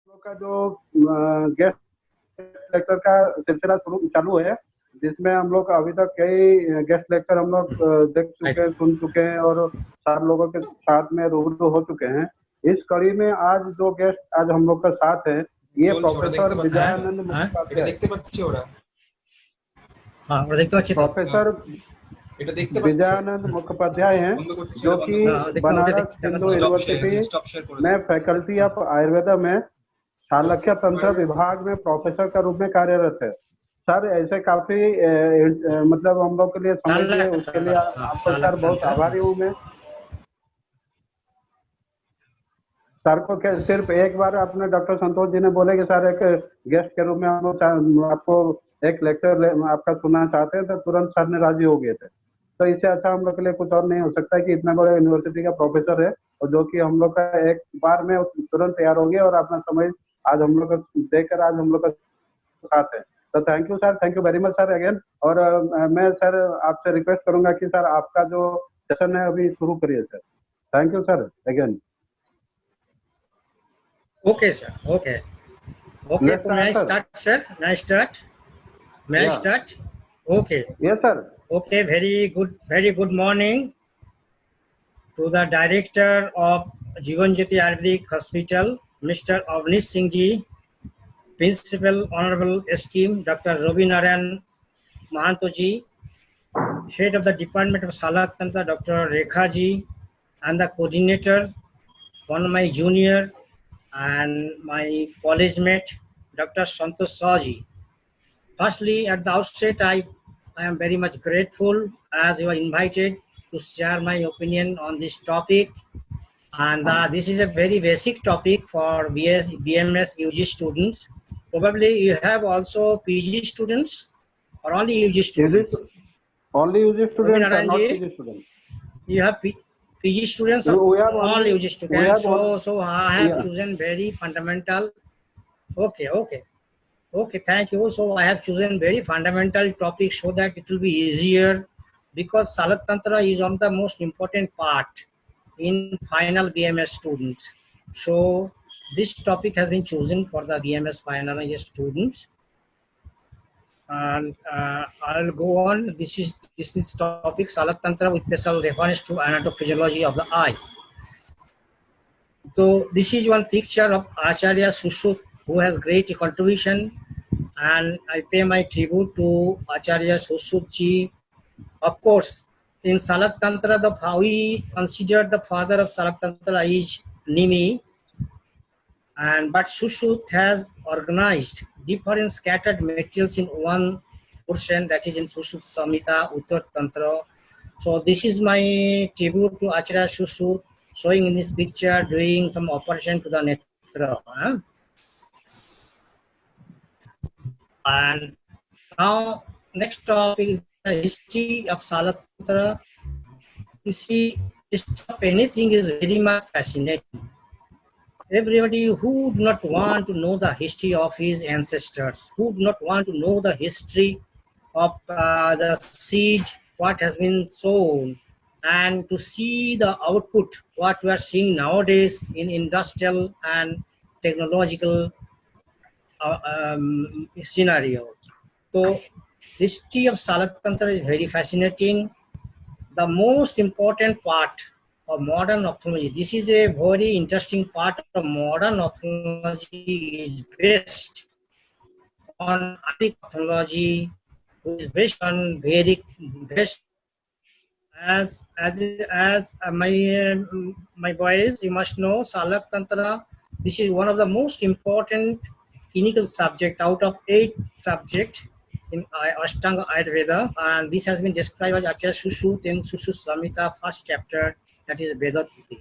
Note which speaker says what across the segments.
Speaker 1: लोग का जो गेस्ट लेक्चर का सिलसिला चालू है, जिसमें हम लोग अभी तक कई गेस्ट लेक्चर हम लोग देख चुके हैं, सुन चुके हैं और 4 लोगों के साथ में रूबरू हो चुके हैं। इस कड़ी में आज जो गेस्ट आज हम लोग का साथ है, ये प्रोफेसर विजयानंद मुखोपाध्याय। प्रोफेसर विजयानंद मुखोपाध्याय हैं, जो कि बनारस हिंदू यूनिवर्सिटी में फैकल्टी ऑफ आयुर्वेदा में चालक्य तंत्र विभाग में प्रोफेसर के रूप में कार्यरत है। सर ऐसे काफी मतलब हम लोग के लिए समय दिए, उसके लिए आपको सर बहुत आभारी हूँ मैं। सर को सिर्फ एक बार अपने डॉक्टर संतोष जी ने बोले कि सर एक गेस्ट के रूप में हम लोग आपको एक लेक्चर आपका सुनना चाहते हैं, तो तुरंत सर ने राजी हो गए थे। तो इससे अच्छा हम लोग के लिए कुछ और नहीं हो सकता कि इतना बड़े यूनिवर्सिटी का प्रोफेसर है और जो कि हम लोग का एक बार में तुरंत तैयार हो गया और अपना समय आज हम लोग को देकर आज हम लोग का साथ है। तो thank you sir, thank you very much sir again. और मैं सर आपसे रिक्वेस्ट करूंगा कि सर आपका जो सेशन है अभी शुरू करिए sir. Thank you sir again.
Speaker 2: Okay sir, okay. Okay, so may I start sir? May I start? May I start? Okay.
Speaker 1: Yes sir.
Speaker 2: Okay, very good morning to the director of Jeevan Jyoti Ayurvedic Hospital, Mr. Avnish Singh ji, Principal Honorable Esteemed Dr. Ravi Narayan Mahanto ji, Head of the Department of Salak Tantra, Dr. Rekha ji, and the coordinator, one of my junior and my college mate, Dr. Santosh Saji. Firstly, at the outset, I am very much grateful as you are invited to share my opinion on this topic. And this is a very basic topic for BMS UG students. Probably you have also PG students or only UG students?
Speaker 1: Only UG students, not PG students.
Speaker 2: You have PG students or all UG students? So I have chosen very fundamental. Okay, thank you. So I have chosen very fundamental topic so that it will be easier, because Salak Tantra is one of the most important part in final BMS students. So this topic has been chosen for the BMS final year students. And I'll go on. This is topic Salak Tantra with special reference to anatophysiology of the eye. So this is one picture of Acharya Sushruta, who has great contribution, and I pay my tribute to Acharya Sushruta ji. Of course, in Salak Tantra, we consider the father of Salak Tantra is Nimi, but Sushruta has organized different scattered materials in one portion, that is in Sushruta Samhita Uttar Tantra. So this is my tribute to Acharya Sushruta, showing in this picture doing some operation to the netra. And now next topic is the history of Salak Tantra. You see, history of anything is very much fascinating. Everybody who do not want to know the history of his ancestors, who do not want to know the history of the seed, what has been sown, and to see the output, what we are seeing nowadays in industrial and technological scenario. So, the history of Salak Tantra is very fascinating. The most important part of modern ophthalmology, this is a very interesting part of modern ophthalmology, is based on Vedic ophthalmology, which is based on Vedic, based as my boys, you must know Salak Tantra. This is one of the most important clinical subject out of 8 subjects in Ashtanga Ayurveda, and this has been described as Acharya Sushruta in Sushruta Samhita, first chapter, that is Vedapati.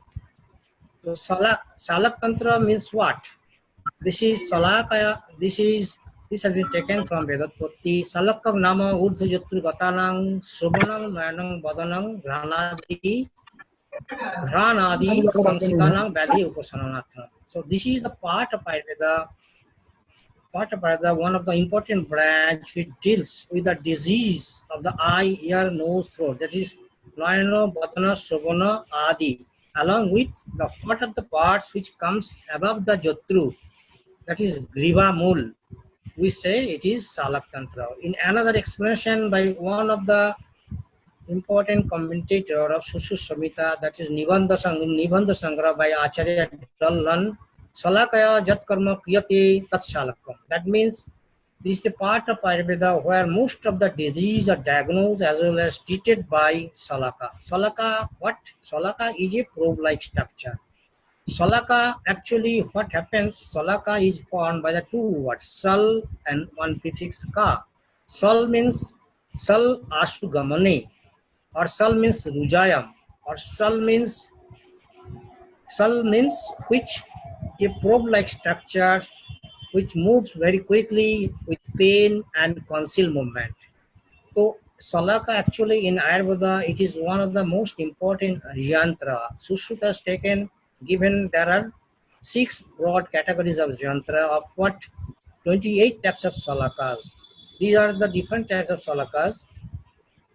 Speaker 2: So Salak Tantra means what? This is Salakaya. This has been taken from Vedapati. Salakam nama urdhu jatru gatanang subhanang nayanang badanang dhranadi samsitanang vadhi upasananatham. So this is the part of Ayurveda. One of the important branch which deals with the disease of the eye, ear, nose, throat, that is Nayana, Badana, Shravana, Adi, along with the what of the parts which comes above the Jatru, that is Griva Mul. We say it is Salak Tantra. In another explanation by one of the important commentator of Sushu Samhita, that is Nibandha Sangra by Acharya Dallan, Salakaya Jat Karma Kriyate Tat Salakam. That means this is the part of Ayurveda where most of the disease are diagnosed as well as treated by Salaka. Salaka, what? Salaka is a probe-like structure. Salaka, actually what happens, Salaka is formed by the two words, Sal and one prefix Ka. Sal means Sal Ashugamane, or Sal means Rujayam, or Sal means which, a probe-like structure which moves very quickly with pain and conceal movement. So Salaka actually in Ayurveda, it is one of the most important yantra. Sushruta has given there are 6 broad categories of yantra, of what 28 types of Salakas. These are the different types of Salakas.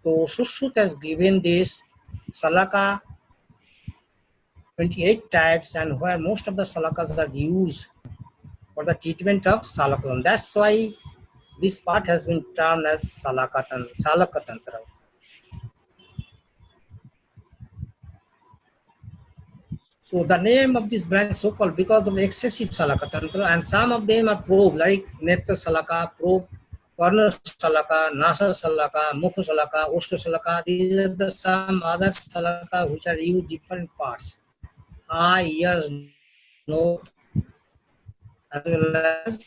Speaker 2: So Sushruta has given this Salaka 28 types, and where most of the Salakas are used for the treatment of Salakam. That's why this part has been termed as Salaka Tantra. So the name of this branch so called because of the excessive Salaka Tantra, and some of them are probe, like Netra Salaka, probe, Corner Salaka, Nasa Salaka, Mukha Salaka, Oshta Salaka. These are the some other Salaka which are used different parts. Eye, ears, nose, as well as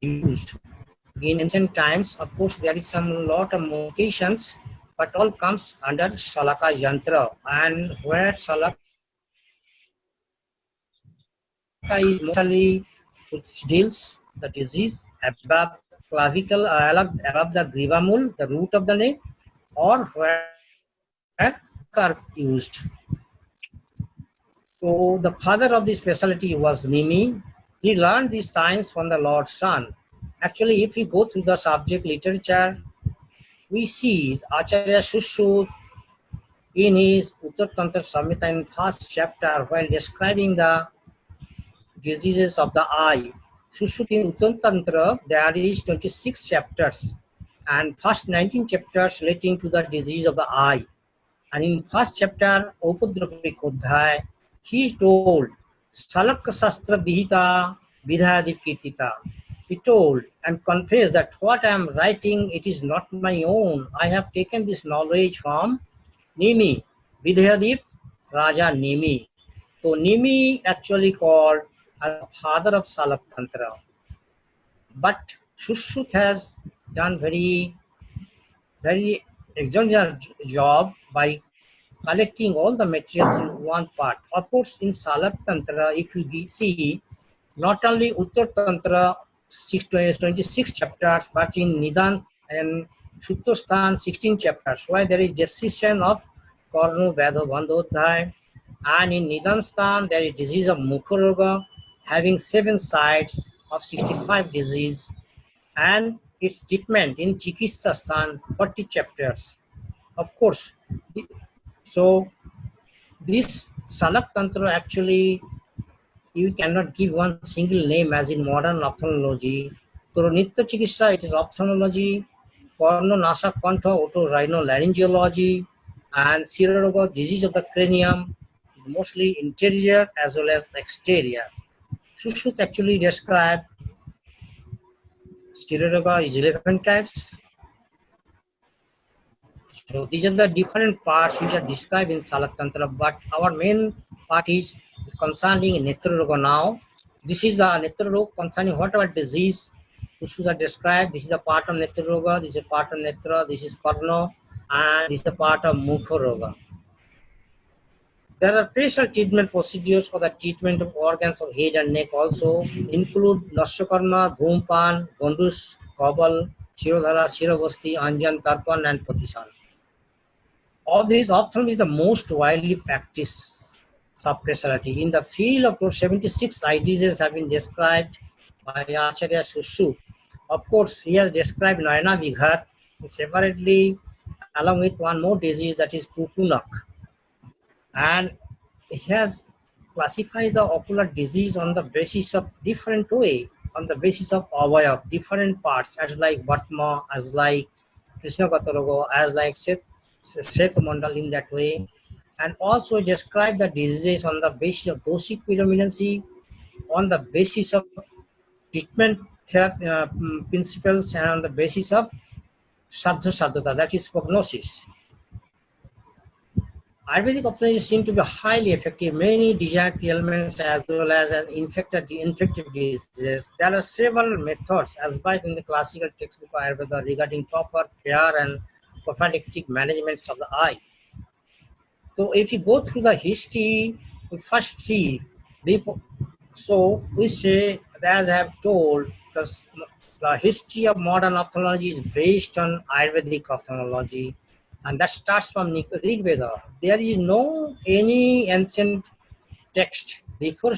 Speaker 2: used. In ancient times, of course, there is some lot of modifications, but all comes under Salaka Yantra, and where Salaka is mostly which deals the disease above clavicle, above the grivamul, the root of the neck, or where are used. So the father of this specialty was Nimi. He learned this science from the Lord Sun. Actually, if we go through the subject literature, we see Acharya Sushruta in his Uttar Tantra Samhita in first chapter, while describing the diseases of the eye. Sushruta in Uttar Tantra, there is 26 chapters, and first 19 chapters relating to the disease of the eye. And in first chapter, Upadrapik Odhaya, he told Salaka Sastra Vihita Vidhadip Kirtita. He told and confessed that what I am writing, it is not my own. I have taken this knowledge from Nimi, Vidhadip Raja Nimi. So Nimi actually called as the father of Salak Tantra. But Sushruta has done very extraordinary job by collecting all the materials in one part. Of course, in Salak Tantra, if you see, not only Uttar Tantra 26 chapters, but in Nidan and Shuttostan 16 chapters, where there is decision of Karnu Vedha Bandhodhaya, and in Nidanstan there is disease of Mukharoga, having 7 sides of 65 disease, and its treatment in Chikitsastan 40 chapters. Of course, so this Salak Tantra actually, you cannot give one single name as in modern ophthalmology. So Nitya Chikitsa, it is ophthalmology, Corno Nasa Kantha, otorhinolaryngology, and Siroga, disease of the cranium, mostly interior as well as exterior. Sushruta actually described Siroga is 11 types. So these are the different parts which are described in Salak Tantra, but our main part is concerning Netra Roga now. This is the Netra Roga concerning whatever disease Sushruta described. This is a part of Netra Roga, this is a part of Netra, this is Karna, and this is a part of Mukha Roga. There are special treatment procedures for the treatment of organs of head and neck also, include Nasyakarma, Dhumpan, Gondus, Kabal, Shirodhara, Shiravasti, Anjan, Tarpan, and Patisan. Of these, ophthalmology is the most widely practiced subspecialty. In the field of 76 eye diseases have been described by Acharya Sushruta. Of course, he has described Nayana Vighat separately, along with one more disease, that is Kukunak. And he has classified the ocular disease on the basis of different way, on the basis of avaya, different parts, as like Vatma, as like Krishna Katalogo, as like Seth Mandal in that way, and also describe the diseases on the basis of dosic predominancy, on the basis of treatment therapy, principles, and on the basis of Sadhu Sadhata, that is prognosis. Ayurvedic ophthalmology seem to be highly effective. Many desired elements as well as an infective diseases. There are several methods as by in the classical textbook Ayurveda regarding proper care and prophylactic management of the eye. So if you go through the history, we first see before. So we say, as I have told, the history of modern ophthalmology is based on Ayurvedic ophthalmology, and that starts from Rig Veda. There is no any ancient text before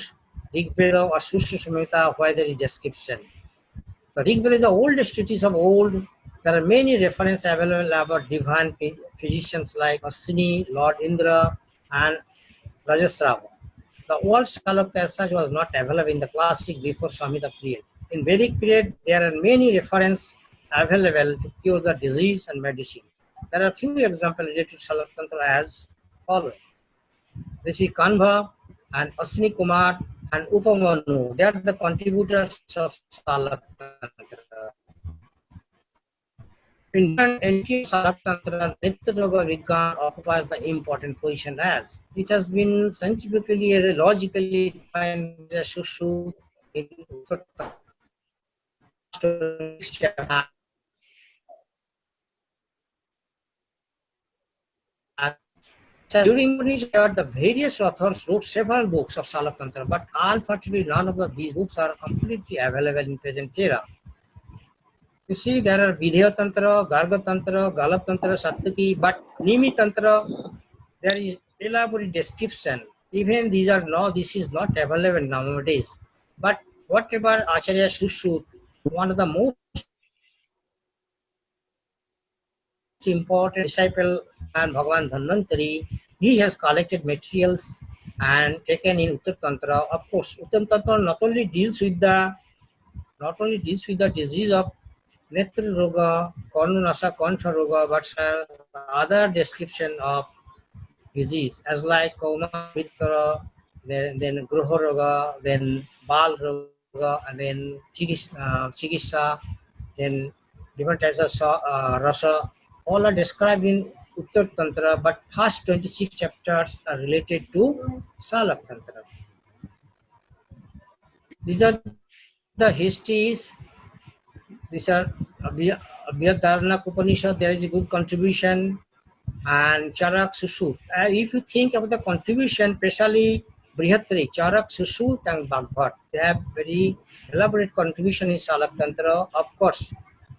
Speaker 2: Rig Veda or Sushruta Samhita where there is description. The Rig Veda is the oldest treatise of old. There are many references available about divine physicians like Asini, Lord Indra, and Rajasrava. The old Salok as such was not available in the classic before Samhita period. In Vedic period, there are many references available to cure the disease and medicine. There are few examples related to Salak Tantra as follows. Rishi Kanva and Asini Kumar and Upamanu, they are the contributors of Salak Tantra. In Salak Tantra, Nitya Yoga Vigyan occupies the important position as it has been scientifically and logically defined as Shushu in during the various authors wrote several books of Salak Tantra, but unfortunately none of these books are completely available in present era. You see, there are Vidya Tantra, Garga Tantra, Galap Tantra, Satyaki, but Nimi Tantra, there is elaborate description. Even these are this is not available nowadays. But whatever Acharya Sushruta, one of the most important disciple and Bhagavan Dhanvantari, he has collected materials and taken in Uttar Tantra. Of course, Uttar Tantra not only deals with the disease of Netra Roga, Karnunasa Kantha Roga, but other description of disease as like Kauma Mitra, then Gruha Roga, then Bal Roga, and then Chikisa, then different types of rasa. All are described in Uttar Tantra, but first 26 chapters are related to Salak Tantra. These are the histories. These are Abhyadarnak Upanishad, there is a good contribution, and Charak Sushut. If you think about the contribution, especially Brihatri, Charak Sushut and Bhagavad, they have very elaborate contribution in Salak Tantra. Of course,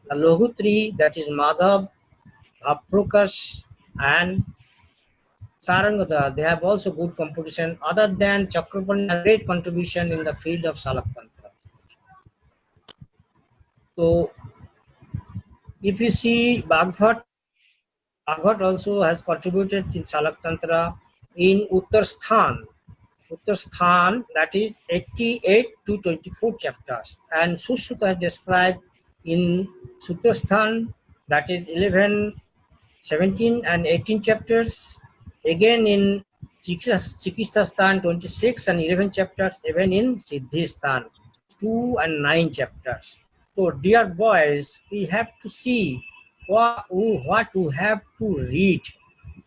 Speaker 2: the Lohutri, that is Madhav, Aprokas, and Sarangada, they have also good contribution. Other than Chakraparni, a great contribution in the field of Salak Tantra. So, if you see Bhagavad also has contributed in Salak Tantra in Uttarsthan, that is 88 to 24 chapters, and Sushruta has described in Sutasthan, that is 11, 17 and 18 chapters, again in Chikistastan 26 and 11 chapters, even in Siddhistan 2 and 9 chapters. So dear boys, we have to see what we have to read.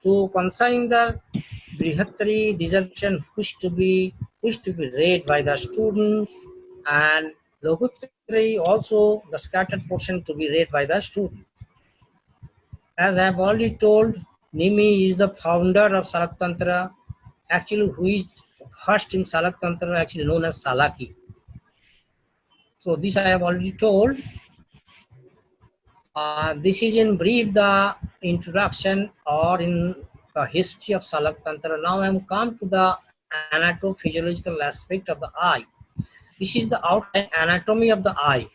Speaker 2: So concerning the Brihatri dissertation, which to be read by the students, and Logutri also the scattered portion to be read by the students. As I have already told, Nimi is the founder of Salak Tantra, actually who is first in Salak Tantra, actually known as Salaki. So this I have already told. This is in brief the introduction or in the history of Salak Tantra. Now I am come to the anatophysiological aspect of the eye. This is the outline anatomy of the eye.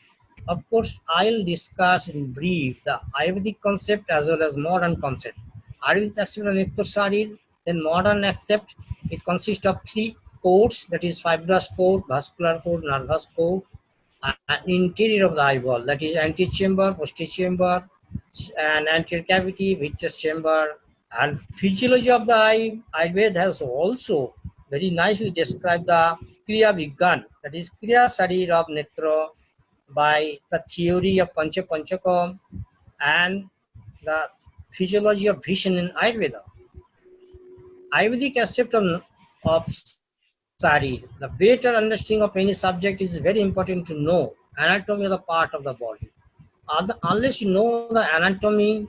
Speaker 2: Of course, I'll discuss in brief the Ayurvedic concept as well as modern concept. Ayurvedic accept Nektar Sharir, then modern accept It consists of 3 coats, that is fibrous coat, vascular coat, nervous coat, and interior of the eyeball, that is antechamber, posterior chamber, and anterior cavity, vitreous chamber. And physiology of the eye, Ayurveda has also very nicely described the Kriya Vigyan, that is Kriya Sharir of Netra, by the theory of Pancha Panchakam and the physiology of vision in Ayurveda. Ayurvedic aspect of Sharir, the better understanding of any subject is very important to know anatomy of the part of the body. Unless you know the anatomy,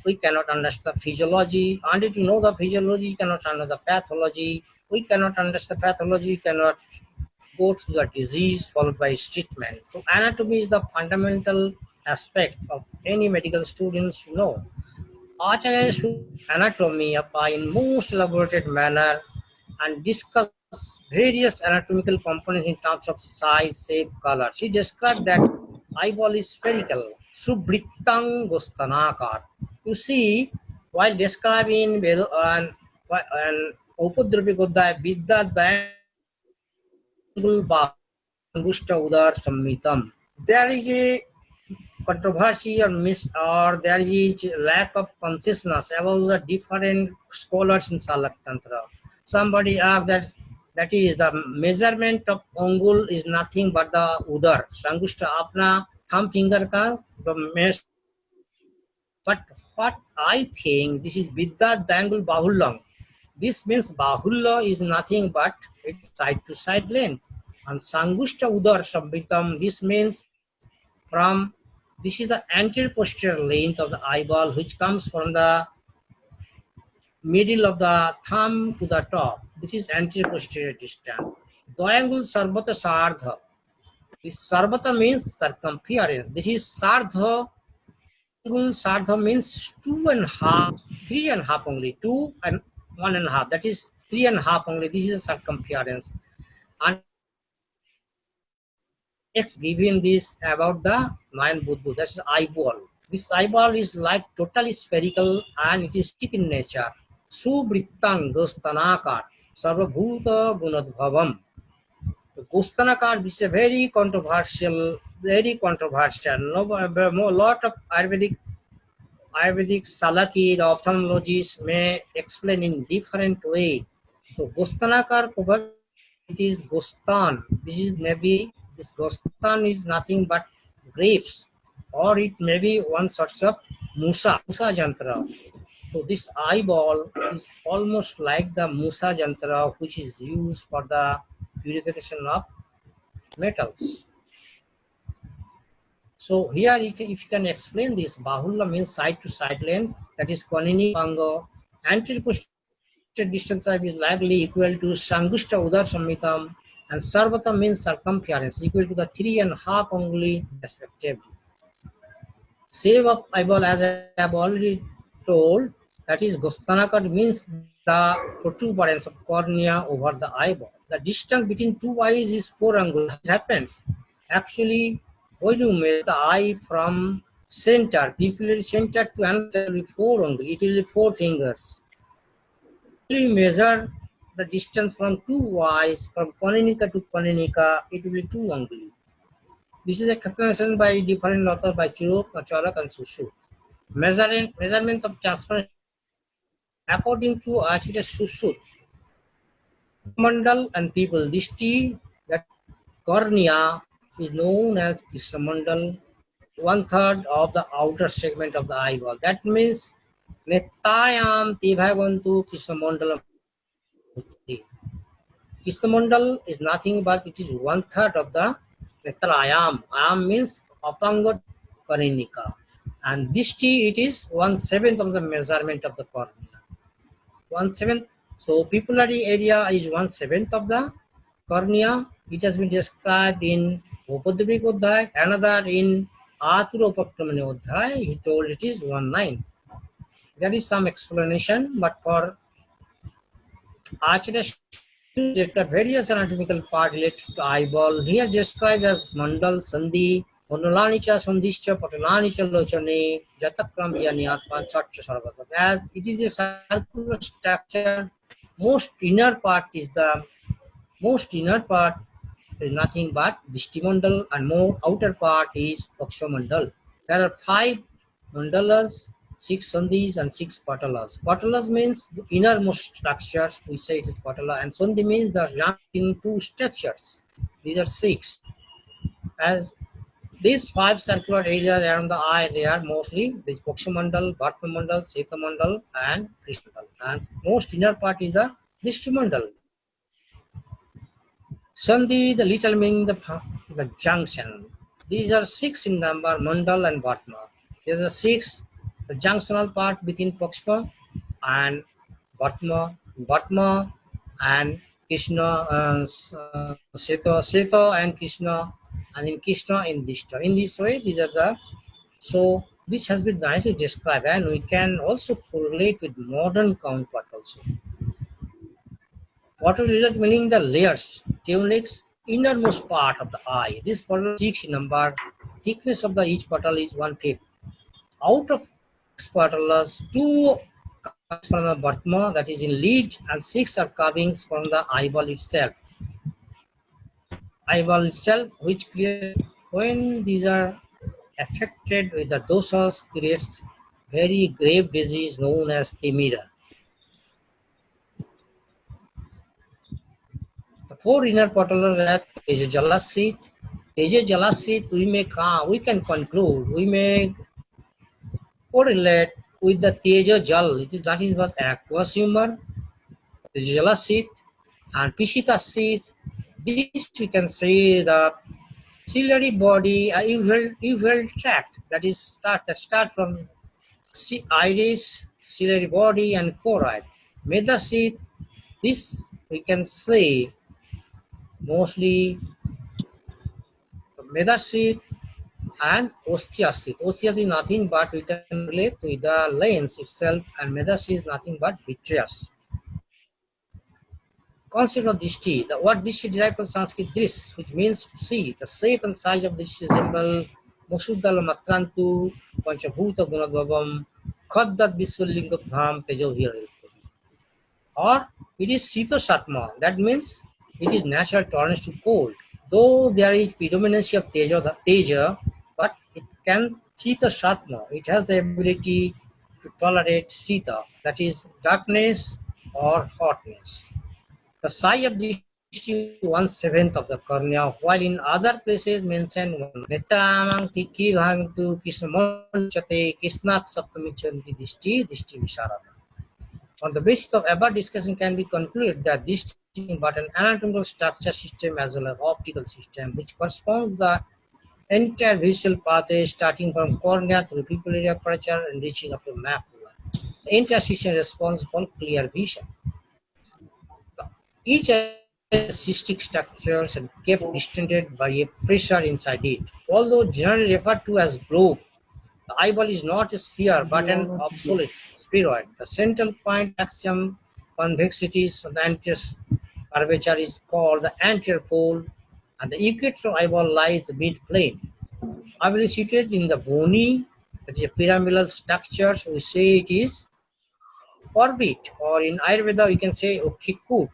Speaker 2: we cannot understand the physiology. Until you know the physiology, you cannot understand the pathology. We cannot understand pathology, we cannot go to the disease followed by its treatment. So anatomy is the fundamental aspect of any medical students to know. Acharya should anatomy apply in most elaborated manner and discuss various anatomical components in terms of size, shape, color. She described that eyeball is spherical, subritang gostanakar. You see, while describing and Upadrapi Godaya Vidya Dangul Angushta Udar Sammitam, there is a controversy or there is lack of consciousness about the different scholars in Salak Tantra. Somebody asked that is the measurement of angul is nothing but the udar. Sangushta apna thumb finger ka the measure. But what I think, this is Vidya Dangul Bahullam. This means Bahulla is nothing but its side to side length. And Sangushta Udar Shabbitam, this means this is the anterior posterior length of the eyeball, which comes from the middle of the thumb to the top. This is anterior posterior distance. Dvayangul Sarvata Sardha. This Sarvata means circumference. This is Sardha. Sardha means 2.5, 3.5 only, 2 and 1.5. That is 3.5 only. This is the circumference. And X given this about the Nayan Buddha. That's eyeball. This eyeball is like totally spherical and it is stick in nature. Subritang Gostanakar Sarvabhuta Gunadbhavam. The Gostanakar, this is a very controversial. A lot of Ayurvedic Salaki, the ophthalmologists may explain in different way. So Gostanakar, it is Gostan. This Gostan is nothing but grapes, or it may be one sort of Musa Jantra. So this eyeball is almost like the Musa Jantra, which is used for the purification of metals. So here, if you can explain this, Bahulla means side to side length, that is Konini Pango. Anterior posterior distance is likely equal to Sangushta Udar Sammitam, and Sarvata means circumference equal to the 3.5 anguli respectively. Shape of eyeball, as I have already told, that is Gostanakar means the protuberance of cornea over the eyeball. The distance between two eyes is 4 angul. It happens. Actually, when you measure the eye from center, pupillary center to another, it will be 4 angul. It will be 4 fingers. When you measure the distance from two eyes, from Konenika to Konenika, it will be 2 anguli. This is a calculation by different authors by Churuk, Charak and Sushu. Measurement of transference according to Acharya Sushu, Mandal and people, Dishti, that cornea is known as Krishnamandal, 1/3 of the outer segment of the eyeball. That means Netayam Tibhagantu Krishnamandalam. Krishnamandal is nothing but it is 1/3 of the Netrayam. Ayam means Apangat Karinika. And Dishti, it is 1/7 of the measurement of the cornea. 1/7. So pupillary area is 1/7 of the cornea. It has been described in Upadrapi Godaya, another in Atura Upakramani Odhaya. He told it is 1/9. There is some explanation, but for Acharya describe various anatomical part related to eyeball. Here described as Mandal, Sandhi, Monolanicha, Sandhischa, Patalanicha, Lochane, Jatakram, Yani Atman, Satcha, Sarvata. As it is a circular structure most inner part is nothing but Dishtimandal, and more outer part is Pakshmandal. There are 5 mandalas, 6 sandhis and 6 patalas. Patalas means the innermost structures, we say it is patala, and sandhi means the joining two structures. These are 6. As these 5 circular areas around the eye, they are mostly this Pakshmandal, Bhartamandal, Setamandal and Krishnamandal. And most inner part is the Dishtimandal. Sandhi, the little meaning the junction. These are 6 in number, Mandal and Bhatma. There are 6, the junctional part between Pakshma and Bhatma and Krishna, Seto and Krishna, and in Krishna in Dishta. In this way, these are the, so this has been nicely described, and we can also correlate with modern counterpart also. What is result meaning the layers, tunics, innermost part of the eye. This petal 6 number, thickness of the each petal is 1/5. Out of 6 petals, 2 comes from the Bhatma, that is in lead, and 6 are coming from the eyeball itself. Eyeball itself, which creates, when these are affected with the dosas, creates very grave disease known as Themira. The 4 inner petals are Teja Jalasit. Teja Jalasit, we can conclude, we may correlate with the Teja Jal, that is was aqueous humor, Teja Jalasit, and Pishita seed. This we can say the ciliary body, uval tract, that is start from iris, ciliary body, and choroid. Medasit, this we can say mostly Medasit and osteocyte. Osteocyte is nothing but we can relate to the lens itself, and medacyte is nothing but vitreous. Concept of dishti. The word dishti derived from Sanskrit dris, which means to see. The shape and size of this resemble Masuddala Matrantu, Panchabhuta Gunadvavam, Khaddat Viswalinga Dham Tejo. Or it is Sita Satma. That means it is natural tolerance to cold. Though there is predominance of Teja, but it can Sita Satma. It has the ability to tolerate Sita, that is darkness or hotness. The size of this is 1/7 of the cornea, while in other places mentioned Netramang Tikirhantu Krishnamanchate Krishnat Saptamichanti Dishti Visharada. On the basis of above discussion can be concluded that this is but an anatomical structure system as well as optical system, which corresponds to the entire visual pathway starting from cornea through pupillary aperture and reaching up to macula. The entire system is responsible for clear vision. Each cystic structures and kept distended by a pressure inside it. Although generally referred to as globe, the eyeball is not a sphere but an obsolete spheroid. The central point axiom convexities of the anterior curvature is called the anterior pole, and the equator eyeball lies mid-plane. Eyeball is situated in the bony, that is a pyramidal structure, so we say it is orbit, or in Ayurveda we can say okkikut,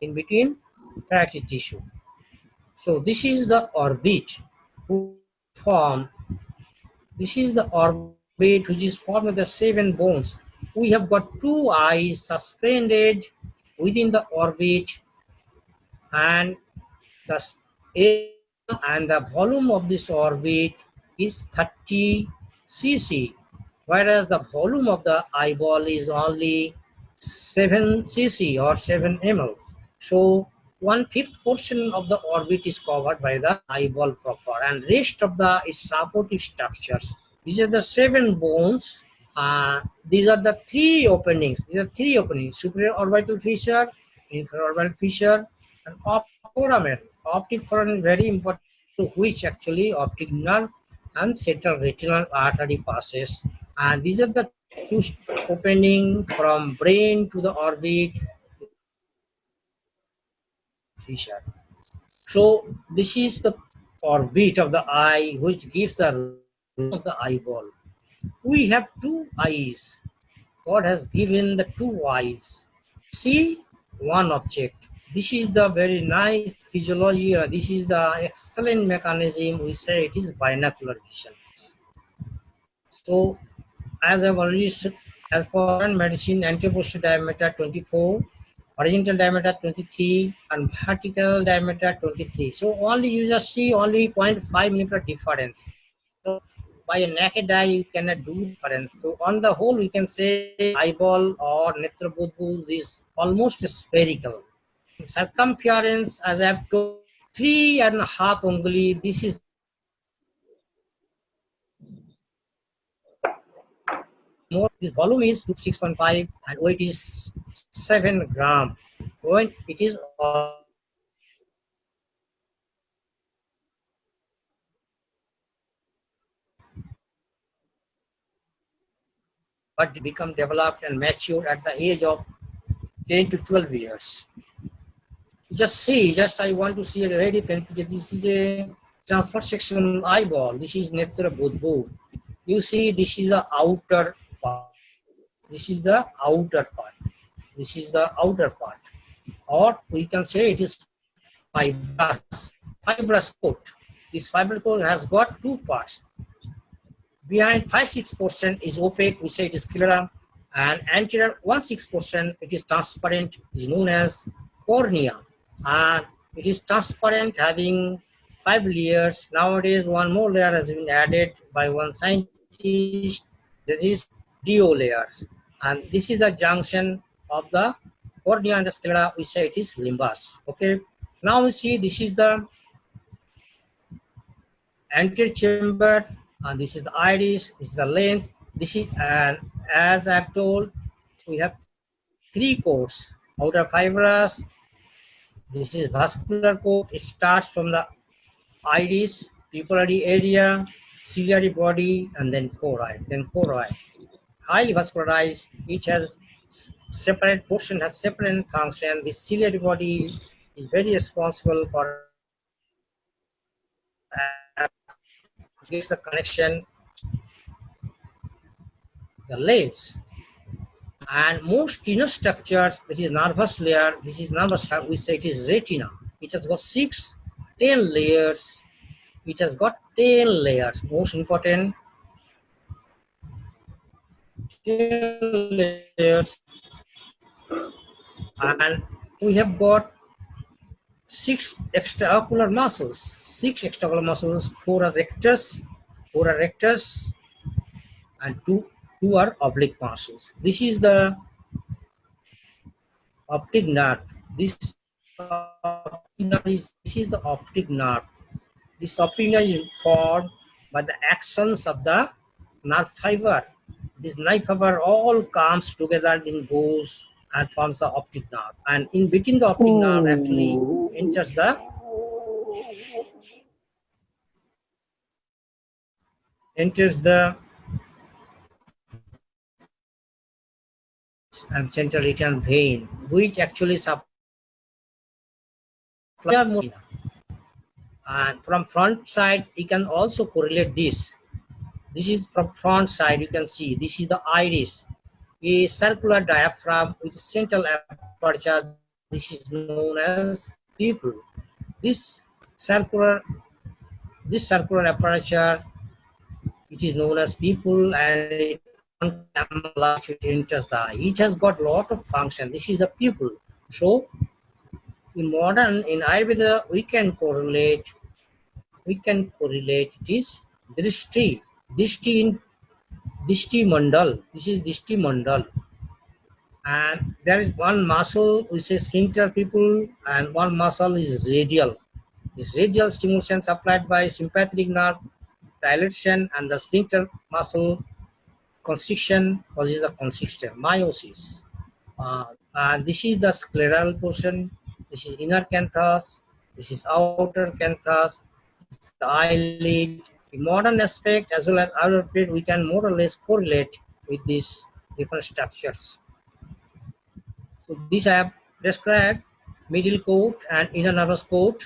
Speaker 2: in between parietal tissue. So this is the orbit form. This is the orbit which is formed with the 7 bones. We have got 2 eyes suspended within the orbit, and the area and the volume of this orbit is 30 cc, whereas the volume of the eyeball is only 7 cc or 7 ml. So 1/5 portion of the orbit is covered by the eyeball proper, and rest of the its supportive structures. These are the 7 bones. These are the 3 openings. These are 3 openings: superior orbital fissure, inferior orbital fissure, and optic foramen. Optic foramen is very important, to which actually optic nerve and central retinal artery passes. And these are the 2 opening from brain to the orbit fissure. So this is the orbit of the eye, which gives the room of the eyeball. We have 2 eyes. God has given the 2 eyes. See one object. This is the very nice physiology. This is the excellent mechanism. We say it is binocular vision. So, as I've already said, as for medicine, anteposterior diameter 24, horizontal diameter 23, and vertical diameter 23. So only you just see only 0.5 millimeter difference. So by a naked eye, you cannot do difference. So on the whole, we can say eyeball or netra budbu is almost spherical. Circumference, as I have told, 3.5 unguli. This is more. This volume is 6.5 and weight is 7 gram. When it is but become developed and mature at the age of 10 to 12 years. Just see, I want to see a very this is a transverse section eyeball. This is netra budbu. You see, this is the outer part. This is the outer part. This is the outer part. Or we can say it is fibrous coat. This fibrous coat has got two parts. Behind 5-6 portion is opaque, we say it is sclera, and anterior 1-6 portion, it is transparent, is known as cornea. And it is transparent, having 5 layers. Nowadays, one more layer has been added by one scientist. This is DO layer. And this is the junction of the cornea and the sclera, we say it is limbus. Okay. Now we see this is the anterior chamber, and this is the iris, this is the lens. This is, and as I've told, we have 3 coats: outer fibrous, this is vascular coat. It starts from the iris, pupillary area, ciliary body, and then choroid. Highly vascularized, each has separate portion, has separate function. This ciliary body is very responsible for gives the connection, the lens. And most inner structures, which is nervous layer, this is nervous, we say it is retina. It has got 10 layers. It has got 10 layers. Most important, 10 layers. And we have got 6 extraocular muscles. 6 extraocular muscles. 4 are rectus, and 2 are oblique muscles. This is the optic nerve. This is the optic nerve. This optic nerve is formed by the actions of the nerve fiber. This nerve fiber all comes together and goes and forms the optic nerve. And in between the optic nerve actually enters the and central retinal vein, which actually supplies. And from front side, you can also correlate this. This is from front side, you can see this is the iris, a circular diaphragm with central aperture. This is known as pupil. This circular aperture, it is known as pupil, and it enters the eye. It has got a lot of function. This is the pupil. So in Ayurveda, we can correlate it is drishti mandal. This is drishti mandal. And there is one muscle, we say sphincter pupil, and one muscle is radial. This radial stimulation supplied by sympathetic nerve dilation, and the sphincter muscle constriction causes the constriction, meiosis. And this is the scleral portion. This is inner canthus. This is outer canthus. This is the eyelid. In modern aspect as well as outer aspect, we can more or less correlate with these different structures. So these I have described: middle coat and inner nervous coat.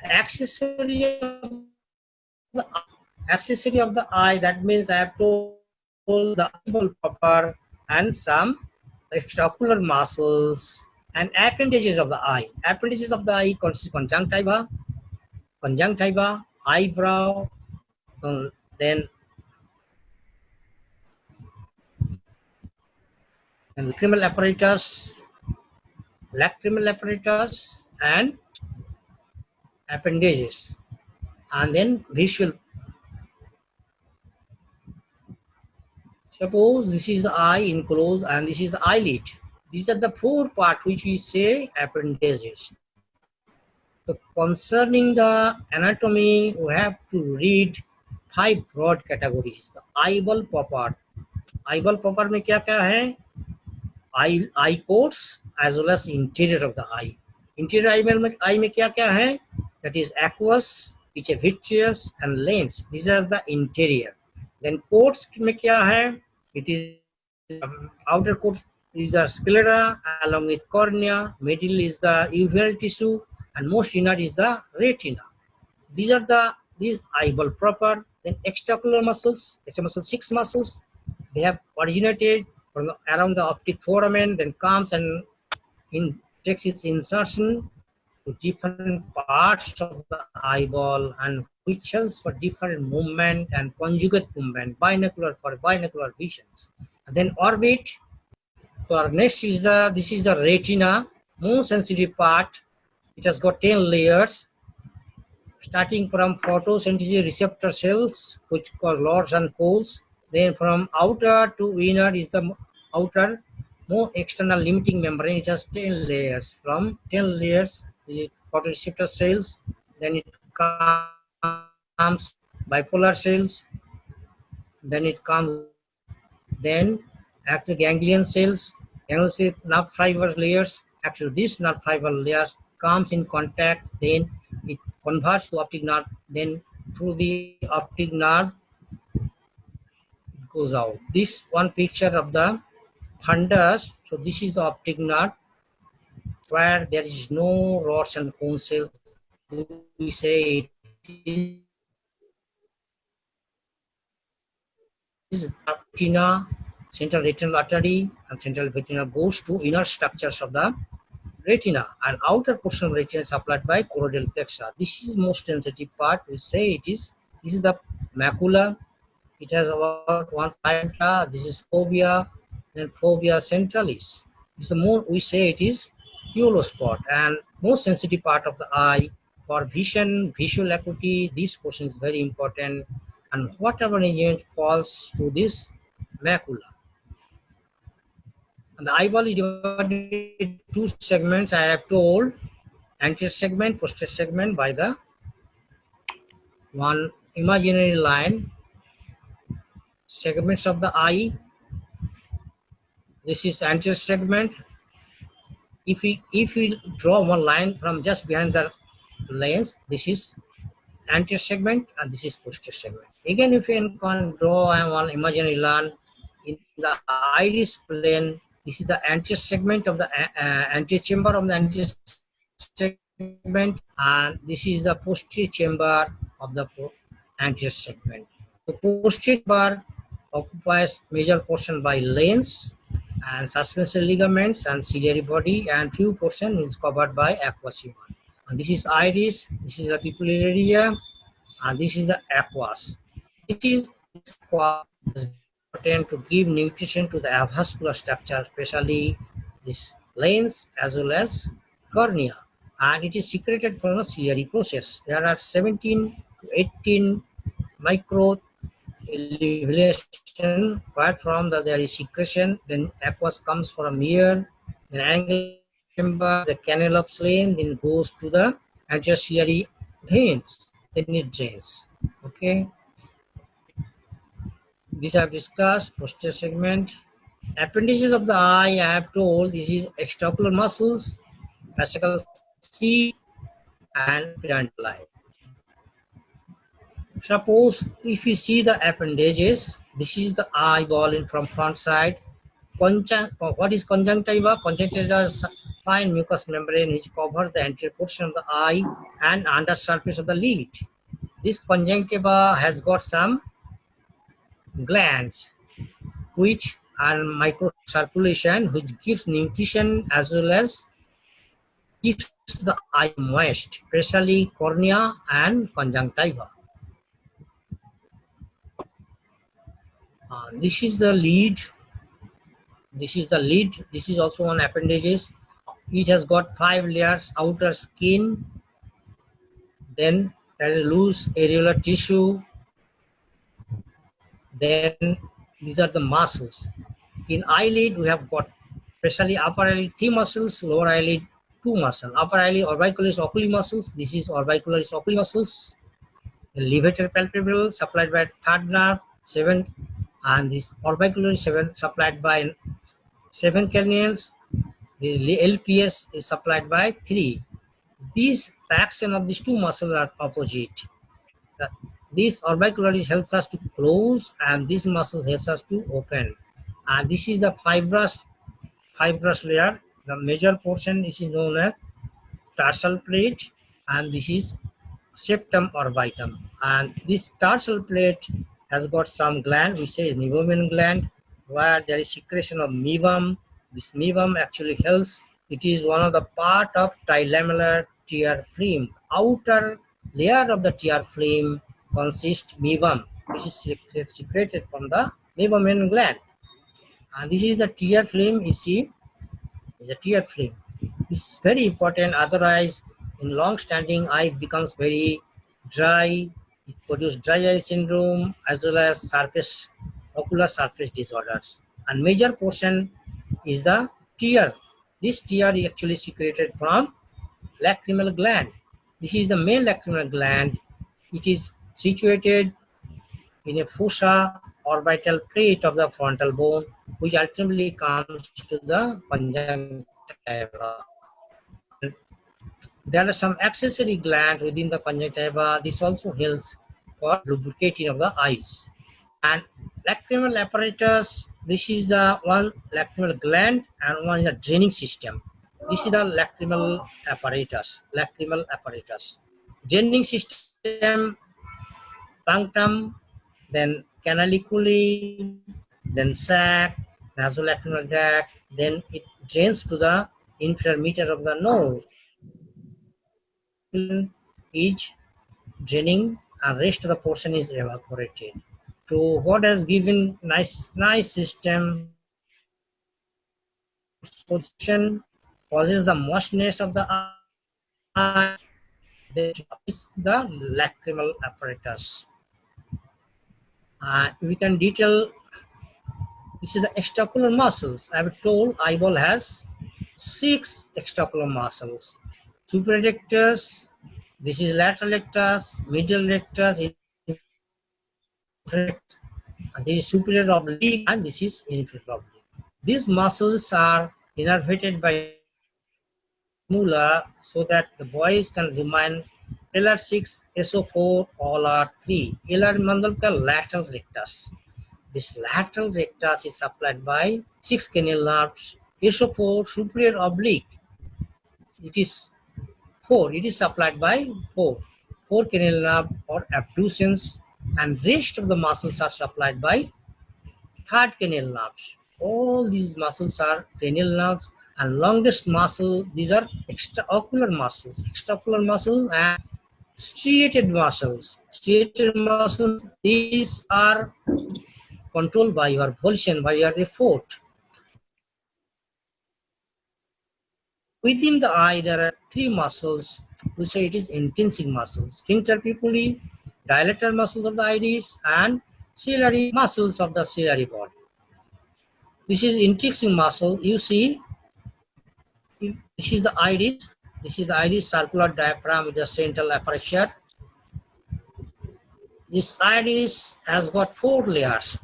Speaker 2: Accessory of the eye, that means I have told the eyeball proper and some extraocular muscles, and appendages of the eye. Appendages of the eye consist conjunctiva, eyebrow, then lacrimal apparatus, and appendages, and then visual. Suppose this is the eye enclosed and this is the eyelid. These are the four parts which we say appendages. So concerning the anatomy, we have to read 5 broad categories. The eyeball popper. Eyeball popper में क्या क्या है? Eye coats as well as interior of the eye. Interior eye में क्या क्या है? That is aqueous, which is vitreous, and lens. These are the interior. Then coats में क्या है? It is outer coat is the sclera along with cornea. Middle is the uveal tissue, and most inner is the retina. These are these eyeball proper. Then extraocular muscles, 6 muscles. They have originated from around the optic foramen, then comes and takes its insertion to different parts of the eyeball, and which helps for different movement and conjugate movement, binocular for binocular visions. And then orbit. So our next is this is the retina, most sensitive part. It has got 10 layers, starting from photosynthesis receptor cells, which called rods and cones. Then from outer to inner is the outer, more external limiting membrane. It has 10 layers. From 10 layers is photoreceptor cells. Then it comes bipolar cells. Then it comes after ganglion cells, nerve fiber layers. Actually, this nerve fiber layers comes in contact. Then it converts to optic nerve. Then through the optic nerve it goes out. This one picture of the fundus. So this is the optic nerve where there is no rods and cone cells. We say it is retina, central retinal artery, and central retina goes to inner structures of the retina, and outer portion of retina is supplied by choroidal plexa. This is most sensitive part. We say this is the macula. It has about 1 5. This is fovea, then fovea centralis. This is the more we say it is yellow spot, and most sensitive part of the eye for vision, visual acuity. This portion is very important, and whatever event falls to this macula. And the eyeball is divided into 2 segments. I have told anterior segment, posterior segment by the one imaginary line. Segments of the eye. This is anterior segment. If we draw one line from just behind the lens, this is anterior segment and this is posterior segment. Again, if you can draw one imaginary line in the iris plane, this is the anterior segment of the anterior chamber of the anterior segment, and this is the posterior chamber of the anterior segment. The posterior chamber occupies major portion by lens and suspension ligaments and ciliary body, and few portion is covered by aqueous humor. And this is iris, this is the pupillary area, and this is the aqueous. It is important to give nutrition to the avascular structure, especially this lens as well as cornea, and it is secreted from a ciliary process. There are 17 to 18 micro elevation. Apart from that, there is secretion. Then aqueous comes from here. Then angle chamber, the canal of Slane, then goes to the anterior ciliary veins. Then it drains. Okay. This I have discussed. Posterior segment. Appendages of the eye, I have told this is extraocular muscles, fascicle sheath, and pyramidal eye. Suppose if you see the appendages, this is the eyeball in from front side. What is conjunctiva? Conjunctiva is fine mucous membrane which covers the anterior portion of the eye and under surface of the lid. This conjunctiva has got some glands which and microcirculation, which gives nutrition as well as keeps the eye moist, especially cornea and conjunctiva. This is the lid. This is the lid. This is also on appendages. It has got 5 layers: outer skin, then there is loose areolar tissue, then these are the muscles. In eyelid, we have got especially upper eyelid 3 muscles, lower eyelid 2 muscles. Upper eyelid orbicularis oculi muscles. This is orbicularis oculi muscles. The levator palpebral supplied by 3rd nerve, 7th, and this orbicularis 7 supplied by 7 canals. The LPS is supplied by 3. The action of these 2 muscles are opposite. This orbicularis helps us to close, and this muscle helps us to open. And this is the fibrous layer. The major portion is known as tarsal plate, and this is septum orbitum. And this tarsal plate has got some gland, we say meibomian gland, where there is secretion of meibum. This meibum actually helps. It is one of the part of trilamellar tear film. Outer layer of the tear film consists meibum, which is secreted from the meibomian gland. And this is the tear film. You see, is a tear film. This is very important. Otherwise, in long-standing, eye becomes very dry. It produces dry eye syndrome as well as ocular surface disorders. And major portion is the tear. This tear is actually secreted from lacrimal gland. This is the main lacrimal gland. It is situated in a fossa orbital plate of the frontal bone, which ultimately comes to the conjunctiva. There are some accessory glands within the conjunctiva. This also helps for lubricating of the eyes. And lacrimal apparatus, this is the one lacrimal gland and one is the draining system. This is the lacrimal apparatus. Draining system, punctum, then canaliculi, then sac, nasolacrimal tract, then it drains to the inferior meter of the nose. Each draining and rest of the portion is evaporated. So what has given nice system causes the moistness of the eye. This is the lacrimal apparatus. We can detail. This is the extraocular muscles. I have told eyeball has 6 extraocular muscles. Superior rectus, this is lateral rectus, middle rectus, and this is superior oblique, and this is inferior oblique. These muscles are innervated by femula so that the boys can remain LR6, SO4, all R3. LR mandalka lateral rectus. This lateral rectus is supplied by 6 cranial nerves. SO4 superior oblique. It is 4. It is supplied by 4 cranial nerve or abducens, and rest of the muscles are supplied by 3rd cranial nerves. All these muscles are cranial nerves, and longest muscle, these are extraocular muscles. Extraocular muscle and striated muscles. Striated muscles, these are controlled by your volition, by your effort. Within the eye, there are 3 muscles. We say it is intrinsic muscles. Sphincter pupillae, dilator muscles of the iris, and ciliary muscles of the ciliary body. This is intrinsic muscle. You see, this is the iris. This is the iris circular diaphragm with the central aperture. This iris has got 4 layers.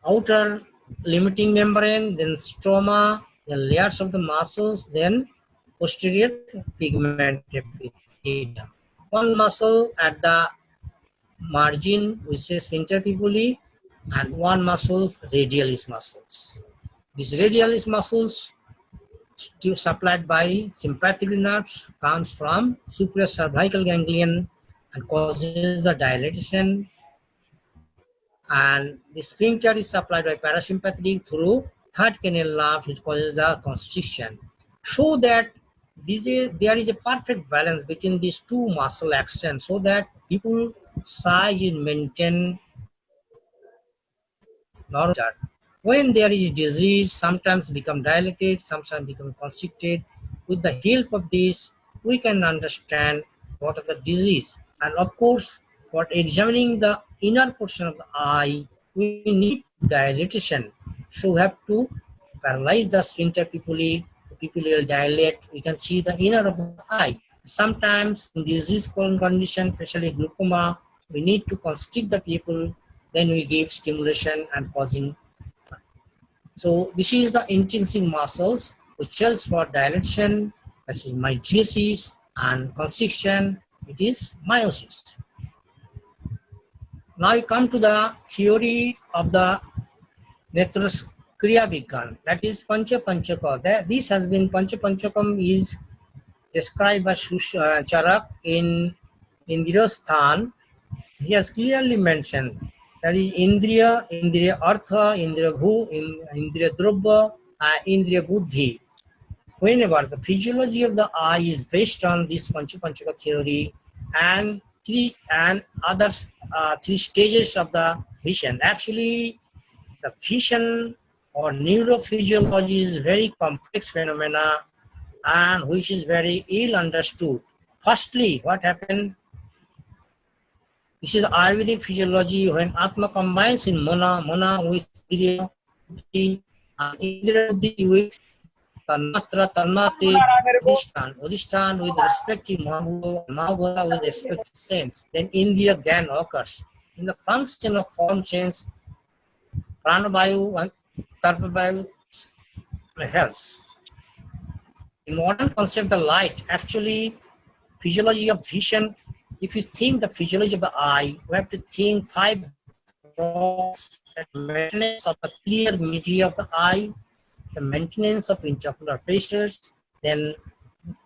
Speaker 2: Outer limiting membrane, then stroma, then layers of the muscles, then posterior pigment epithelium. One muscle at the margin, we say sphincter pupillae, and one muscle, radialis muscles. These radialis muscles, supplied by sympathetic nerves, comes from superior cervical ganglion and causes the dilatation and the sphincter is supplied by parasympathetic through third cranial nerve, which causes the constriction. So that there is a perfect balance between these two muscle actions, so that people size is maintained normal. When there is disease, sometimes become dilated, sometimes become constricted. With the help of this, we can understand what are the disease. And of course, for examining the inner portion of the eye, we need dilatation. So we have to paralyze the sphincter pupillary, pupillary will dilate. We can see the inner of the eye. Sometimes in disease condition, especially glaucoma, we need to constrict the pupil, then we give stimulation and causing. So this is the intrinsic muscles which helps for dilation, that is mydriasis, and constriction, it is meiosis. Now we come to the theory of the Netra's Kriya Vigyan, that is Pancha Panchaka. This has been Pancha Panchakam is described by Charak in Indrasthan. He has clearly mentioned that is Indriya, Indriya Artha, Indriya Bhu, Indriya Drobya, Indriya Buddhi. Whenever the physiology of the eye is based on this Panchaka theory and three stages of the vision. Actually, the vision or neurophysiology is very complex phenomena and which is very ill understood. Firstly, what happened? This is Ayurvedic physiology when Atma combines in Mona with Indriya, and Indriya with Tanmatra, Tanmate, Adhishtan with respective Mahabhuta with respective sense. Then Indriya Gyan occurs. In the function of form change, Pranavayu and Tarpavayu helps. In modern concept of light, actually physiology of vision, if you think the physiology of the eye, we have to think 5 blocks: maintenance of the clear media of the eye, the maintenance of intraocular pressures, then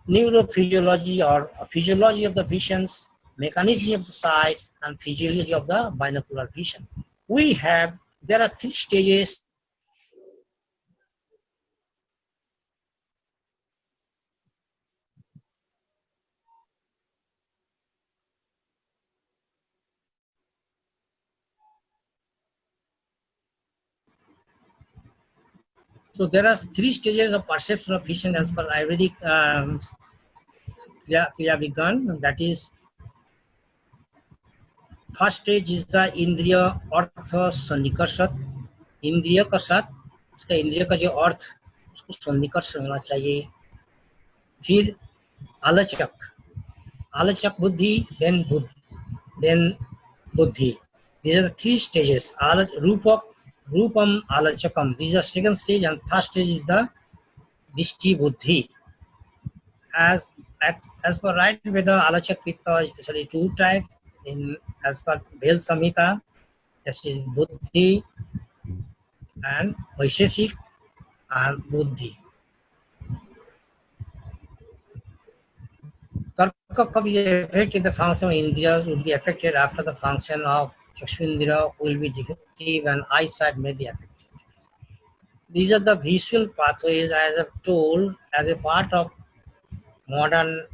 Speaker 2: neurophysiology or physiology of the visions, mechanism of the sights, and physiology of the binocular vision. There are 3 stages. So there are 3 stages of perception of vision as per Ayurvedic Kriya Vigyan. That is, first stage is the Indriya Artha Sannikarsat. इंद्रिय का साथ इसका इंद्रिय का जो अर्थ उसको सन्निकर्ष होना चाहिए. फिर आलोचक बुद्धि, then buddhi. These are the 3 stages. Rupam alachakam. These are second stage, and third stage is the dishti buddhi. As per right Veda, alachak pitta is especially 2 types. As per Bhel Samhita, that is buddhi and Vaisheshik and buddhi. Karka effect in the function of Indriya will be affected after the function of Chakshundra will be defective and eyesight may be affected. These are the visual pathways, as I've told, as a part of modern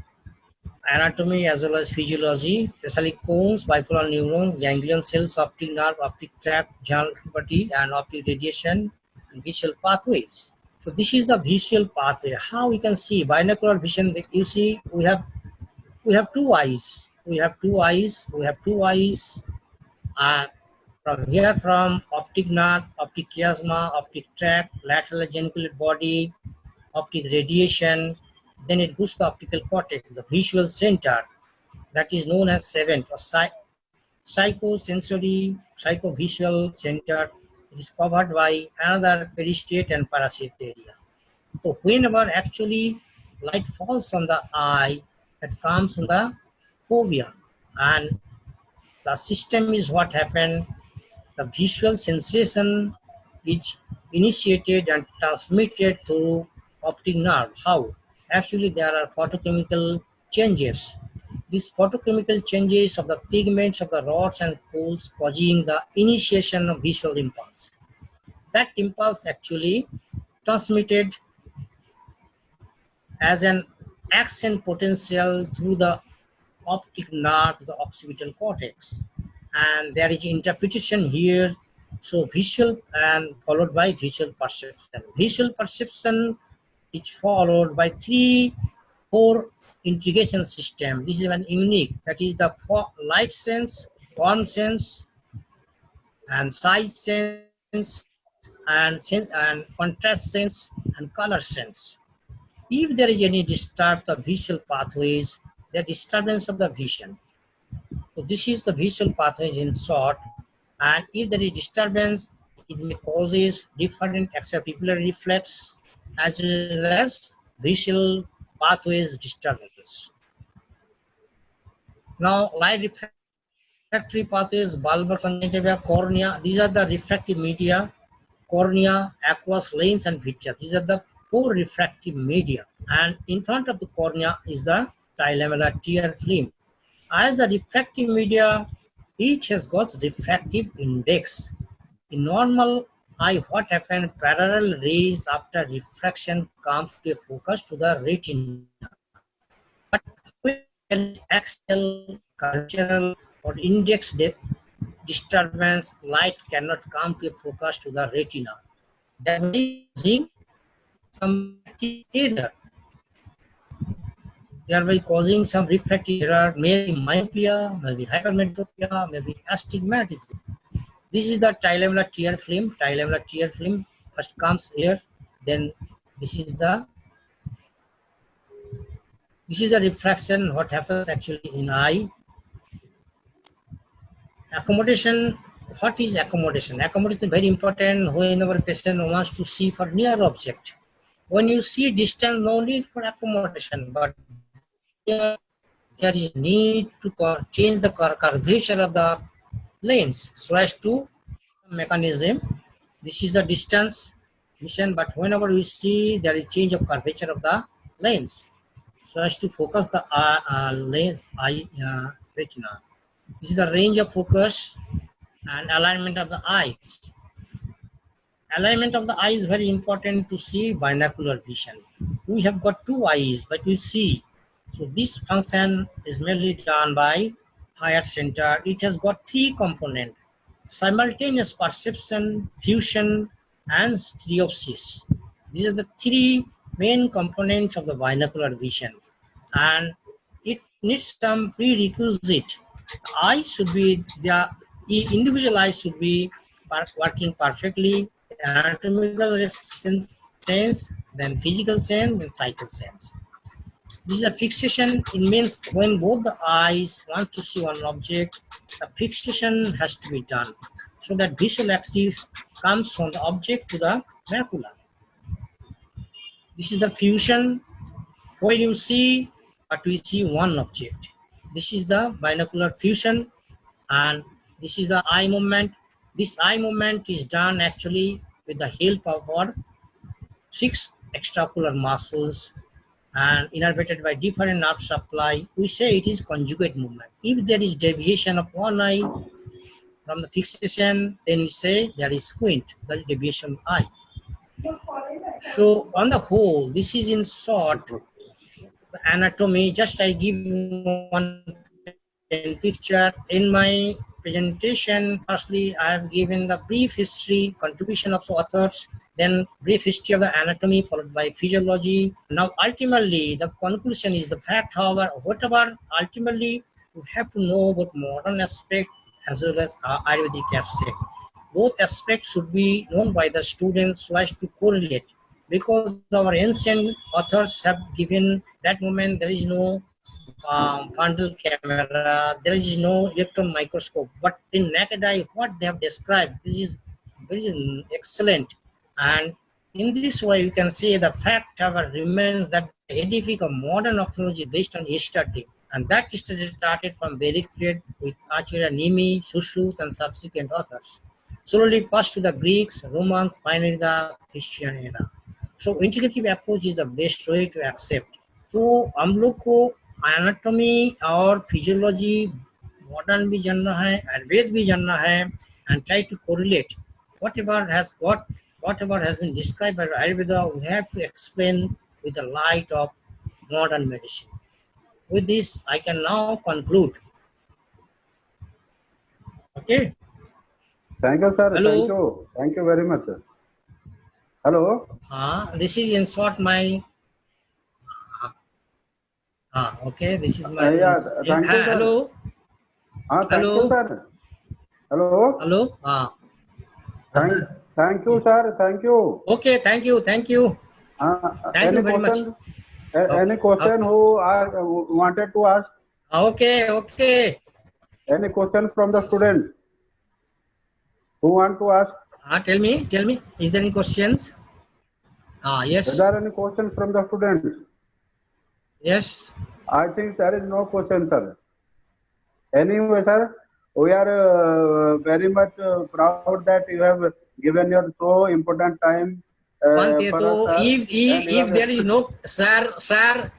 Speaker 2: anatomy as well as physiology, especially cones, bipolar neurons, ganglion cells, optic nerve, optic tract, joint puberty, and optic radiation, and visual pathways. So this is the visual pathway. How we can see binocular vision? You see, we have 2 eyes. From here, from optic nerve, optic chiasma, optic tract, lateral geniculate body, optic radiation. Then it goes to the optical cortex, the visual center, that is known as 7th or psychovisual center. It is covered by another peristate and parasite area. So whenever actually light falls on the eye, that comes on the fovea, and the system is what happened. The visual sensation is initiated and transmitted through optic nerve. How? Actually, there are photochemical changes. these photochemical changes of the pigments of the rods and poles causing the initiation of visual impulse. That impulse actually transmitted as an action potential through the optic nerve to the occipital cortex. And there is interpretation here. So visual and followed by visual perception. Visual perception is followed by four integration system. This is one unique. That is the light sense, form sense, and size sense, and contrast sense, and color sense. If there is any disturb the visual pathways, the disturbance of the vision. So this is the visual pathways in short, and if there is disturbance, it may causes different extrapupillary reflex as well as visual pathways disturbance. Now, light refractory pathways, bulbar conjunctiva, cornea, these are the refractive media, cornea, aqueous, lens, and vitreous. These are the four refractive media. And in front of the cornea is the trilamellar tear film. As the refractive media, each has got refractive index. In normal eye, what happens? Parallel rays after refraction comes to a focus to the retina. But when axial, cultural, or index disturbance, light cannot come to a focus to the retina. That means some error, thereby causing some refractive error, maybe myopia, maybe hypermetropia, maybe astigmatism. This is the trilamellar tear film. Trilamellar tear film first comes here, then this is the refraction, what happens actually in eye. Accommodation, what is accommodation? Accommodation is very important whenever a patient wants to see for near object. When you see distance, no need for accommodation, but here there is need to change the curvature of the lens so as to mechanism. This is the distance mission, but whenever we see there is change of curvature of the lens so as to focus the retina. This is the range of focus and alignment of the eyes. Alignment of the eye is very important to see binocular vision. We have got two eyes, but we see. So this function is mainly done by higher center. It has got three components: simultaneous perception, fusion, and stereopsis. These are the three main components of the binocular vision. And it needs some prerequisite. Eye should be, the individual eye should be working perfectly, anatomical sense, then physical sense, then psychical sense. This is a fixation. It means when both the eyes want to see one object, a fixation has to be done so that visual axis comes from the object to the macula. This is the fusion. When you see, but we see one object. This is the binocular fusion, and this is the eye movement. This eye movement is done actually with the help of our 6 extraocular muscles and innervated by different nerve supply. We say it is conjugate movement. If there is deviation of one eye from the fixation, then we say there is squint, that is deviation of eye. So on the whole, this is in short the anatomy. Just I give you one picture in my presentation. Firstly, I have given the brief history, contribution of authors, then brief history of the anatomy followed by physiology. Now ultimately the conclusion is the fact, however, whatever ultimately you have to know about modern aspect as well as Ayurvedic aspect. Both aspects should be known by the students so as to correlate, because our ancient authors have given that moment there is no frontal camera, there is no electron microscope, but in naked eye what they have described, this is excellent. And in this way you can say the fact however remains that the edific of modern ophthalmology based on yesterday, and that yesterday started from Vedic period with Acharya Nimi, Sushruta and subsequent authors. Slowly first to the Greeks, Romans, finally the Christian era. So integrative approach is the best way to accept. तो हम लोग को anatomy और physiology modern भी जानना है, आयुर्वेद भी जानना है, and try to correlate whatever has been described by Ayurveda, we have to explain with the light of modern medicine. With this, I can now conclude. Okay.
Speaker 1: Thank you, sir.
Speaker 2: Hello.
Speaker 1: Thank you very much, sir. Hello.
Speaker 2: This is in short my. Okay. This is my.
Speaker 1: Yeah. Thank you, sir.
Speaker 2: Hello.
Speaker 1: Thank you, sir. Hello.
Speaker 2: Hello.
Speaker 1: Thank you, sir. Thank you.
Speaker 2: Okay. Thank you. Thank you. Thank you very much.
Speaker 1: Any question who wanted to ask?
Speaker 2: Okay. Okay.
Speaker 1: Any question from the student who want to ask?
Speaker 2: Tell me. Is there any questions? Yes.
Speaker 1: Is there any question from the students?
Speaker 2: Yes.
Speaker 1: I think there is no question, sir. Anyway, sir, we are very much proud that you have given your so important time.
Speaker 2: One thing, so if there is no sir.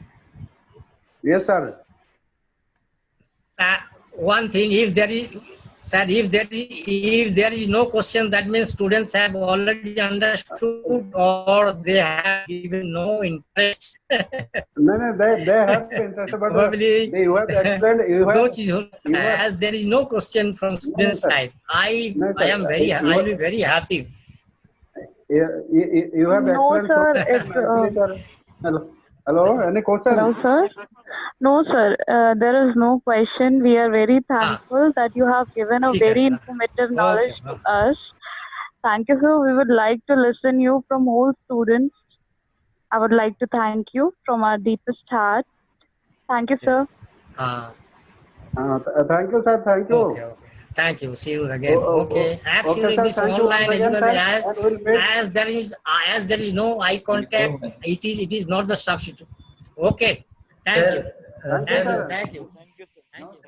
Speaker 1: Yes, sir.
Speaker 2: One thing, if there is no question, that means students have already understood or they have given no interest.
Speaker 1: No, they have interest, but
Speaker 2: Probably
Speaker 1: you have explained.
Speaker 2: As there is no question from students' side, I will be very happy.
Speaker 1: You have
Speaker 3: No,
Speaker 1: explained.
Speaker 3: sir.
Speaker 1: Hello, any question?
Speaker 3: Hello, sir. No, sir. There is no question. We are very thankful that you have given a very informative knowledge to us. Thank you, sir. We would like to listen you from all students. I would like to thank you from our deepest heart. Thank you, sir.
Speaker 1: Thank you, sir. Thank you.
Speaker 2: Okay. Thank you. See you again. Okay. Actually,
Speaker 1: sir,
Speaker 2: this
Speaker 1: thank you
Speaker 2: online
Speaker 1: once again,
Speaker 2: education, as there is no eye contact, it is not the substitute. Okay. Thank you.
Speaker 1: Thank you.
Speaker 2: Thank you.
Speaker 4: Thank you, sir.
Speaker 2: Thank you.